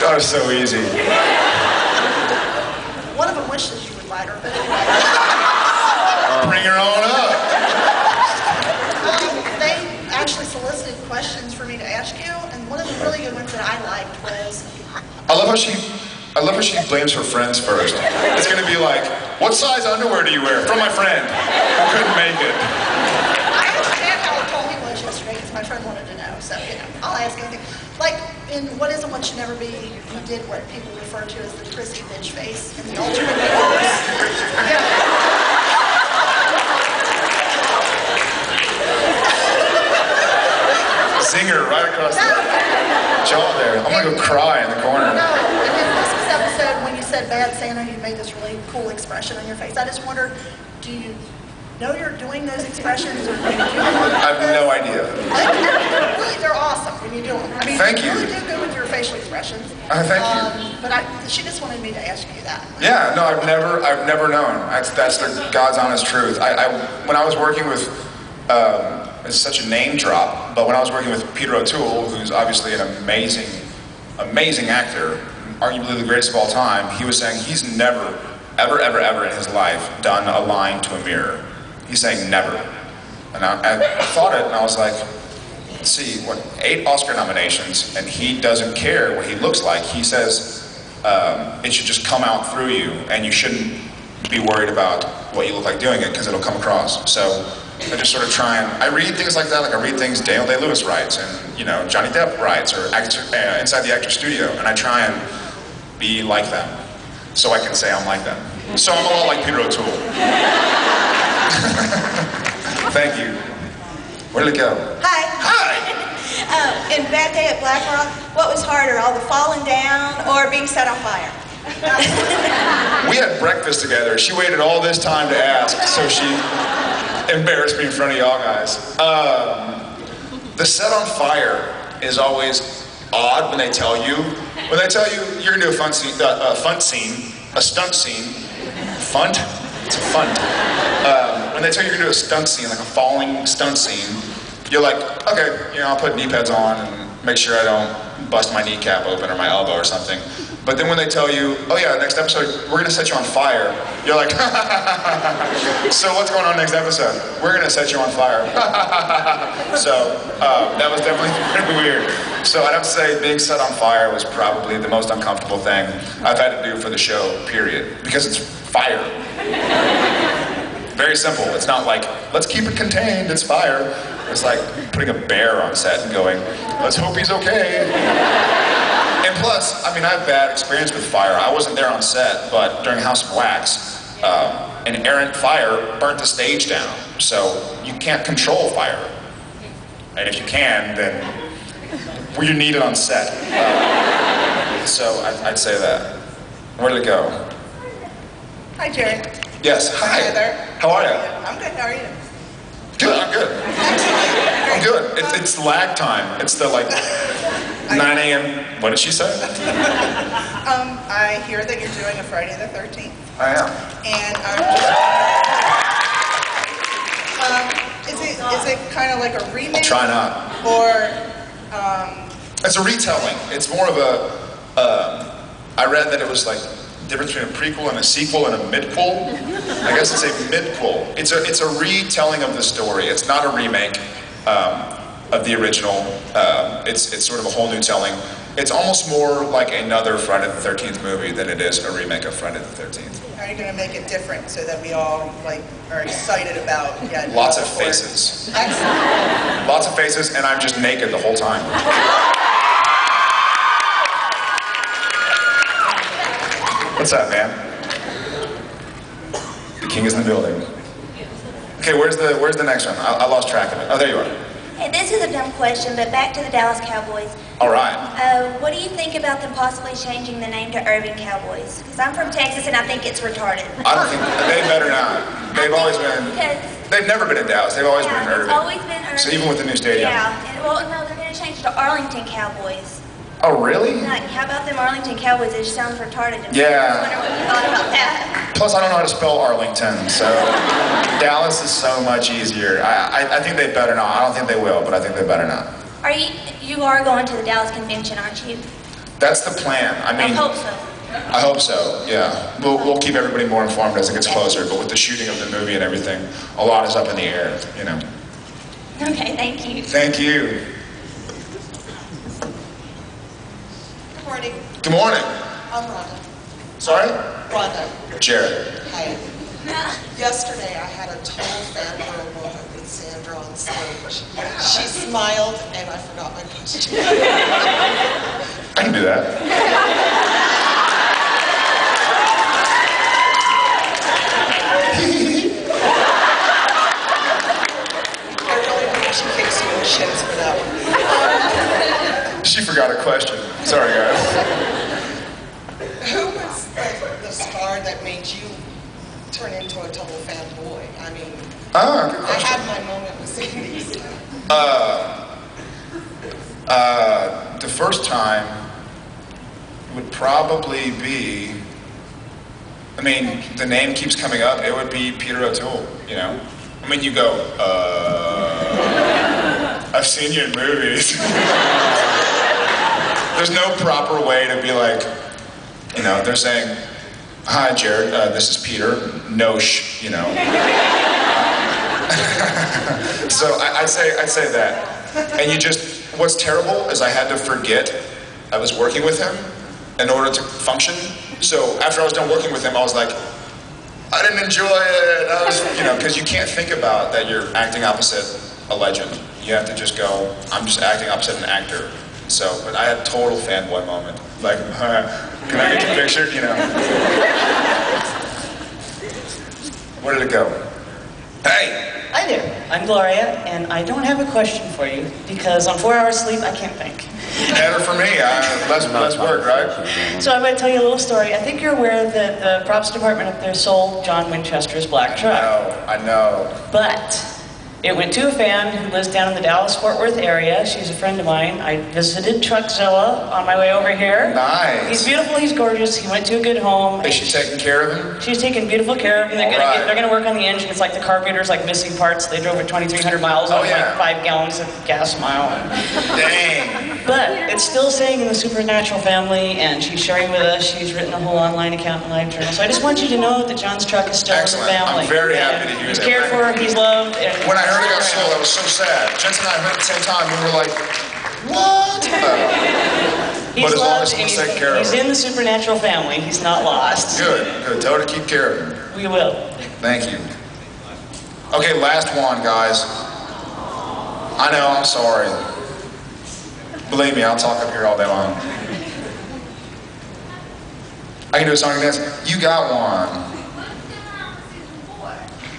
That was so easy. One of them wishes you would light her, but anyway. Bring her on up. They actually solicited questions for me to ask you, and one of the really good ones that I liked was... I love how she blames her friends first. It's gonna be like, what size underwear do you wear? From my friend who couldn't make it. I understand how cold he was yesterday because my friend wanted to know, so, you know, I'll ask anything. Like, in What Is and What Should Never Be, you did what people refer to as the prissy bitch face in the alternate universe. Yeah. Zinger right across the jaw there. I'm gonna go cry in the corner. No, and in this episode, when you said bad Santa, you made this really cool expression on your face. I just wondered, do you know you're doing those expressions, or do you do them? I have no idea. They're awesome when you do them. I mean, Thank you. really do good with your facial expressions. Thank you. But she just wanted me to ask you that. Yeah, no, I've never known. That's the God's honest truth. When I was working with, it's such a name drop, but when I was working with Peter O'Toole, who's obviously an amazing actor, arguably the greatest of all time, he was saying he's never, ever in his life done a line to a mirror. He's saying never. And I thought it, and I was like, let's see, 8 Oscar nominations, and he doesn't care what he looks like. He says it should just come out through you, and you shouldn't be worried about what you look like doing it, because it'll come across. So I just sort of try and, I read things like that, like I read things Daniel Day-Lewis writes, and Johnny Depp writes, or Inside the Actor Studio, and I try and be like them, so I can say I'm like them. So I'm a lot like Peter O'Toole. Thank you. Where did it go? Hi. Hi! In Bad Day at Black Rock, what was harder, all the falling down or being set on fire? We had breakfast together. She waited all this time to ask, so she embarrassed me in front of y'all guys. The set on fire is always odd when they tell you you're gonna do a stunt scene. Funt? It's a funt. When they tell you you're gonna do a stunt scene, like a falling stunt scene, you're like, okay, I'll put knee pads on and make sure I don't bust my kneecap open or my elbow or something. But then when they tell you, oh yeah, next episode, we're gonna set you on fire, you're like, so what's going on next episode? We're gonna set you on fire. So that was definitely pretty weird. So I'd have to say being set on fire was probably the most uncomfortable thing I've had to do for the show, period. Because it's fire. Very simple. It's not like, let's keep it contained, it's fire. It's like putting a bear on set and going, let's hope he's okay. And plus, I have bad experience with fire. I wasn't there on set, but during House of Wax, an errant fire burnt the stage down. So you can't control fire. And if you can, then you need it on set. So I'd say that. Where did it go? Hi, Jerry. Yes, hi. Hi there. How are you? I'm good, how are you? Good, I'm good. I'm good. It's lag time. It's the 9 a.m. What did she say? I hear that you're doing a Friday the 13th. I am. And is it kind of like a remake? I'll try not. Or it's a retelling. It's more of a. I read that it was like the difference between a prequel and a sequel and a midquel. I guess it's a midquel. It's a retelling of the story. It's not a remake of the original. It's sort of a whole new telling. It's almost more like another Friday the 13th movie than it is a remake of Friday the 13th. Are you going to make it different so that we all are excited about? Yeah, lots of faces. Excellent. Lots of faces, and I'm just naked the whole time. What's up, man? The king is in the building. Okay, where's the next one? I lost track of it. Oh, there you are. Hey, this is a dumb question, but back to the Dallas Cowboys. All right. What do you think about them possibly changing the name to Irving Cowboys? Because I'm from Texas and I think it's retarded. I don't think they better not. They've always been. They've never been in Dallas. They've always been in Irving. It's always been Irving. So even with the new stadium. Yeah. And, well, no, they're going to change it to Arlington Cowboys. Oh, really? Like, how about them Arlington Cowboys? It just sounds retarded to me. Yeah. I wonder what you thought about that. Plus, I don't know how to spell Arlington, so Dallas is so much easier. I think they better not. I don't think they will, but I think they better not. You are going to the Dallas convention, aren't you? That's the plan. I I mean, hope so. I hope so, yeah. We'll keep everybody more informed as it gets closer, but with the shooting of the movie and everything, a lot is up in the air, you know. Okay, thank you. Thank you. Good morning. Good morning. I'm Rhonda. Sorry? Rhonda. Jared. Hi. Yesterday, I had a total fangirl moment with Sandra on stage. She smiled, and I forgot my question. I can do that. I really hope she kicks you in the shins for that one. She forgot a question. Sorry, guys. Who was the star that made you turn into a total fanboy? I mean, Ah, good I question. had my moment with Sandy. The first time would probably be, I mean, the name keeps coming up, it would be Peter O'Toole, you know? I mean, you go, I've seen you in movies. There's no proper way to be like, you know, they're saying, hi, Jared, this is Peter, no shh, you know? So I'd say that. And you just, what's terrible is I had to forget I was working with him in order to function. So after I was done working with him, I was like, I didn't enjoy it. I was, you know, because you can't think about that you're acting opposite a legend. You have to just go, I'm just acting opposite an actor. So, but I had a total fanboy moment. Like, can I get your picture? You know. Where did it go? Hey! Hi there, I'm Gloria, and I don't have a question for you, because on 4 hours sleep, I can't think. Better for me. Less work, right? So I'm going to tell you a little story. I think you're aware that the props department up there sold John Winchester's black truck. I know. But it went to a fan who lives down in the Dallas-Fort Worth area. She's a friend of mine. I visited Truckzilla on my way over here. Nice. He's beautiful, he's gorgeous, he went to a good home. Is she taking care of him? She's taking beautiful care of him. They're gonna work on the engine. It's like the carburetor's like missing parts. They drove it 2,300 miles on yeah. like 5 gallons of gas a mile. Dang. But it's still staying in the Supernatural family, and she's sharing with us. She's written a whole online account and live journal. So I just want you to know that John's truck is still Excellent. in the family. I'm very happy to hear He's that. cared for, he's loved. And When I heard it got sold, I was so sad. Jensen and I heard it at the same time. We were like, what? he's but as long as loved, and someone's taking care of he's him. in the Supernatural family. He's not lost. Good. Tell her to keep care of him. We will. Thank you. Okay, last one, guys. I know, I'm sorry. Believe me, I'll talk up here all day long. I can do a song and dance. You got one.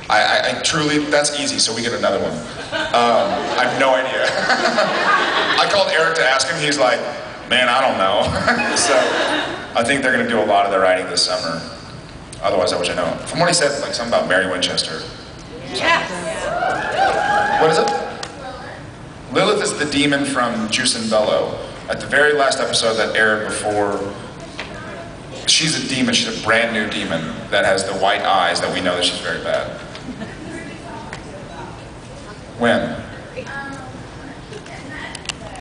I truly, that's easy, so we get another one. I have no idea. I called Eric to ask him, he's like, man, I don't know. So, I think they're gonna do a lot of their writing this summer. Otherwise, I wish I know. From what he said, like something about Mary Winchester. Yeah. What is it? Lilith is the demon from Juice and Bellow. At the very last episode that aired before, she's a demon, she's a brand new demon that has the white eyes that we know that she's very bad. When?